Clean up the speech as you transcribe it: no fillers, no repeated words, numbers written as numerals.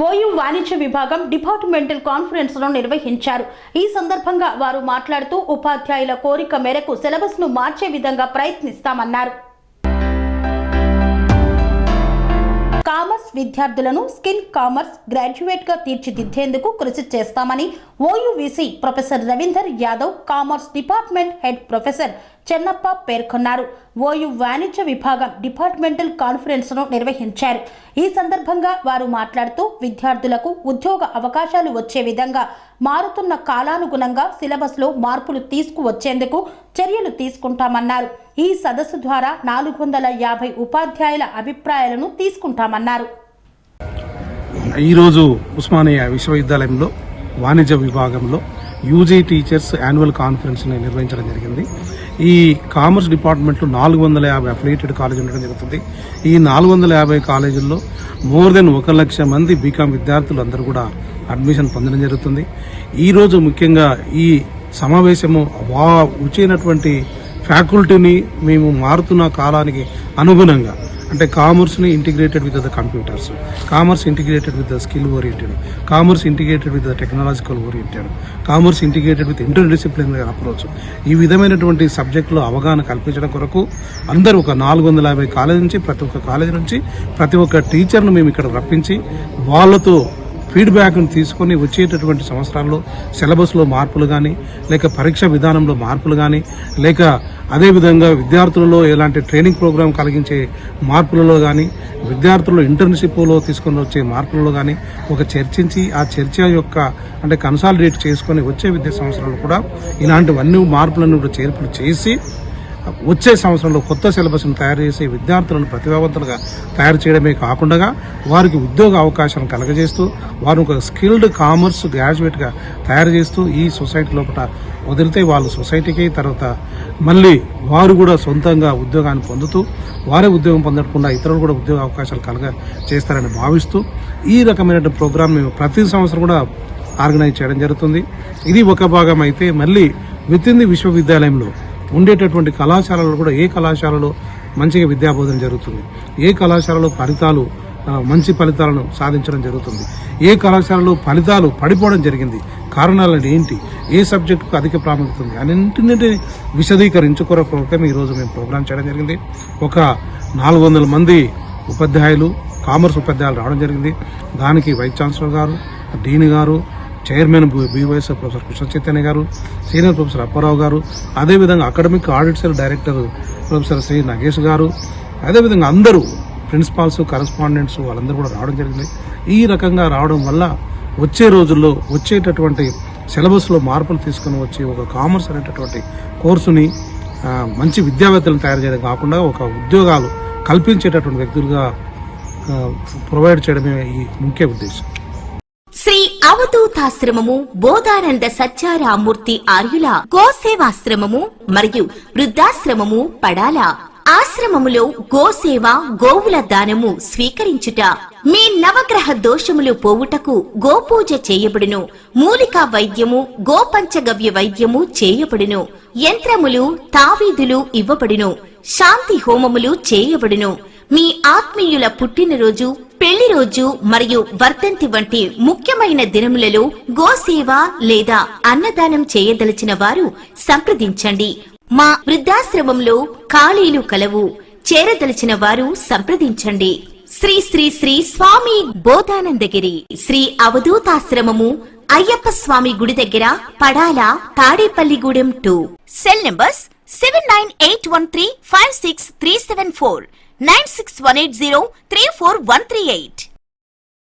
OU వాణిజ్య విభాగం departmental conference ను నిర్వహించారు. ఈ సందర్భంగా వారు మాట్లాడుతూ ఉపాధ్యాయుల కోరిక మేరకు సిలబస్ ను మార్చే విధంగా ప్రయత్నిస్తామన్నారు. కామర్స్ విద్యార్థులను స్కిల్ కామర్స్ గ్రాడ్యుయేట్ గా తీర్చిదిద్దేందుకు కృషి చేస్తామని OU VC professor Ravinder Yadav, commerce department head professor Chennappa పేర్కొన్నారు. ఓయూ వాణిజ్య విభాగం డిపార్ట్మెంటల్ కాన్ఫరెన్స్ ను నిర్వహించారు. ఈ సందర్భంగా వారు మాట్లాడుతూ విద్యార్థులకు ఉద్యోగ అవకాశాలు వచ్చే విధంగా మారుతున్న కాలానుగుణంగా సిలబస్ లో మార్పులు తీసుకువచ్చేందుకు చర్యలు తీసుకుంటామన్నారు. ఈ సదస్సు ద్వారా 450 ఉపాధ్యాయుల అభిప్రాయాలను తీసుకుంటామన్నారు. ఈరోజు ఉస్మానియా విశ్వవిద్యాలయంలో వాణిజ్య విభాగంలో యూజీ టీచర్స్ యాన్యువల్ కాన్ఫరెన్స్ నిర్వహించడం జరిగింది. ఈ కామర్స్ డిపార్ట్మెంట్లో 450 అఫిలియేటెడ్ కాలేజీ ఉండడం జరుగుతుంది. ఈ 450 కాలేజీల్లో మోర్ దెన్ 1 లక్ష మంది బీకామ్ విద్యార్థులు అందరూ కూడా అడ్మిషన్ పొందడం జరుగుతుంది. ఈరోజు ముఖ్యంగా ఈ సమావేశము వచ్చినటువంటి ఫ్యాకల్టీని మేము మారుతున్న కాలానికి అనుగుణంగా అంటే కామర్స్ని integrated with the computers, commerce integrated with the skill oriented, commerce integrated with the technological oriented, commerce integrated with interdisciplinary approach, ఈ విధమైనటువంటి సబ్జెక్టులో అవగాహన కల్పించడం కొరకు అందరూ ఒక 450 కాలేజీ నుంచి ప్రతి ఒక్క కాలేజీ నుంచి ప్రతి ఒక్క టీచర్ను మేము ఇక్కడ రప్పించి వాళ్ళతో ఫీడ్బ్యాక్ను తీసుకొని వచ్చేటటువంటి సంవత్సరాల్లో సిలబస్లో మార్పులు కానీ, లేక పరీక్ష విధానంలో మార్పులు కానీ, లేక అదేవిధంగా విద్యార్థులలో ఎలాంటి ట్రైనింగ్ ప్రోగ్రాం కలిగించే మార్పులలో కానీ, విద్యార్థులు ఇంటర్న్షిప్లో తీసుకొని వచ్చే మార్పులలో కానీ ఒక చర్చించి ఆ చర్చ యొక్క అంటే కన్సాలిడేట్ చేసుకొని వచ్చే విద్యా సంవత్సరాలు కూడా ఇలాంటివన్నీ మార్పులను కూడా చేర్పులు చేసి వచ్చే సంవత్సరంలో కొత్త సిలబస్ను తయారు చేసి విద్యార్థులను ప్రతిభావంతులుగా తయారు చేయడమే కాకుండా వారికి ఉద్యోగ అవకాశాలను కలగజేస్తూ వారు ఒక స్కిల్డ్ కామర్స్ గ్రాడ్యుయేట్గా తయారు చేస్తూ ఈ సొసైటీ లోపల వదిలితే వాళ్ళు సొసైటీకి తర్వాత మళ్ళీ వారు కూడా సొంతంగా ఉద్యోగాన్ని పొందుతూ వారే ఉద్యోగం పొందకుండా ఇతరులు కూడా ఉద్యోగ అవకాశాలు చేస్తారని భావిస్తూ ఈ రకమైన ప్రోగ్రాం మేము ప్రతి సంవత్సరం కూడా ఆర్గనైజ్ చేయడం జరుగుతుంది. ఇది ఒక భాగం అయితే మళ్ళీ విత్ ఇన్ ది విశ్వవిద్యాలయంలో ఉండేటటువంటి కళాశాలలో కూడా ఏ కళాశాలలో మంచిగా విద్యాబోధన జరుగుతుంది, ఏ కళాశాలలో మంచి ఫలితాలను సాధించడం జరుగుతుంది, ఏ కళాశాలలో ఫలితాలు పడిపోవడం జరిగింది, కారణాలు ఏంటి, ఏ సబ్జెక్టుకు అధిక ప్రాముఖ్యత ఉంది అన్నింటినీ విశదీకరించుకోవడం ఈరోజు మేము ప్రోగ్రాం చేయడం జరిగింది. ఒక 400 మంది ఉపాధ్యాయులు, కామర్స్ ఉపాధ్యాయులు రావడం జరిగింది. దానికి వైస్ ఛాన్సలర్ గారు, డీన్ గారు, chairman BYS professor Krishna Chaitanya గారు, సీనియర్ ప్రొఫెసర్ అప్పారావు గారు, అదేవిధంగా academic audit cell director professor Shri Nagesh గారు, అదేవిధంగా అందరూ ప్రిన్సిపాల్స్, కరెస్పాండెంట్స్ వాళ్ళందరూ కూడా రావడం జరిగింది. ఈ రకంగా రావడం వల్ల వచ్చే రోజుల్లో వచ్చేటటువంటి సిలబస్లో మార్పులు తీసుకుని వచ్చి ఒక కామర్స్ అనేటటువంటి కోర్సుని మంచి విద్యావేత్తలను తయారు చేయడం కాకుండా ఒక ఉద్యోగాలు కల్పించేటటువంటి వ్యక్తులుగా ప్రొవైడ్ చేయడమే ఈ ముఖ్య ఉద్దేశం. శ్రీ అవధూతాశ్రమము, బోధానంద సత్యారామూర్తి ఆర్యుల గోసేవాశ్రమము మరియు వృద్ధాశ్రమము పడాల. ఆశ్రమములో గోసేవ, గోవుల దానము స్వీకరించుట, మీ నవగ్రహ దోషములు పోవుటకు గోపూజ చేయబడును. మూలికా వైద్యము, గోపంచగవ్య వైద్యము చేయబడును. యంత్రములు, తావీదులు ఇవ్వబడును. శాంతి హోమములు చేయబడును. మీ ఆత్మీయుల పుట్టినరోజు, పెళ్లి రోజు మరియు వర్ధంతి వంటి ముఖ్యమైన దినములలో గోసేవ లేదా అన్నదానం చేయదలిచిన వారు సంప్రదించండి. మా వృద్ధాశ్రమంలో ఖాళీలు కలవు. చేరదలిచిన వారు సంప్రదించండి. శ్రీ శ్రీ శ్రీ స్వామి బోధానందగిరి శ్రీ అవధూతాశ్రమము, అయ్యప్ప స్వామి గుడి దగ్గర, పడాల, తాడేపల్లిగూడెం 2. Cell numbers 7981356374, 96180341138.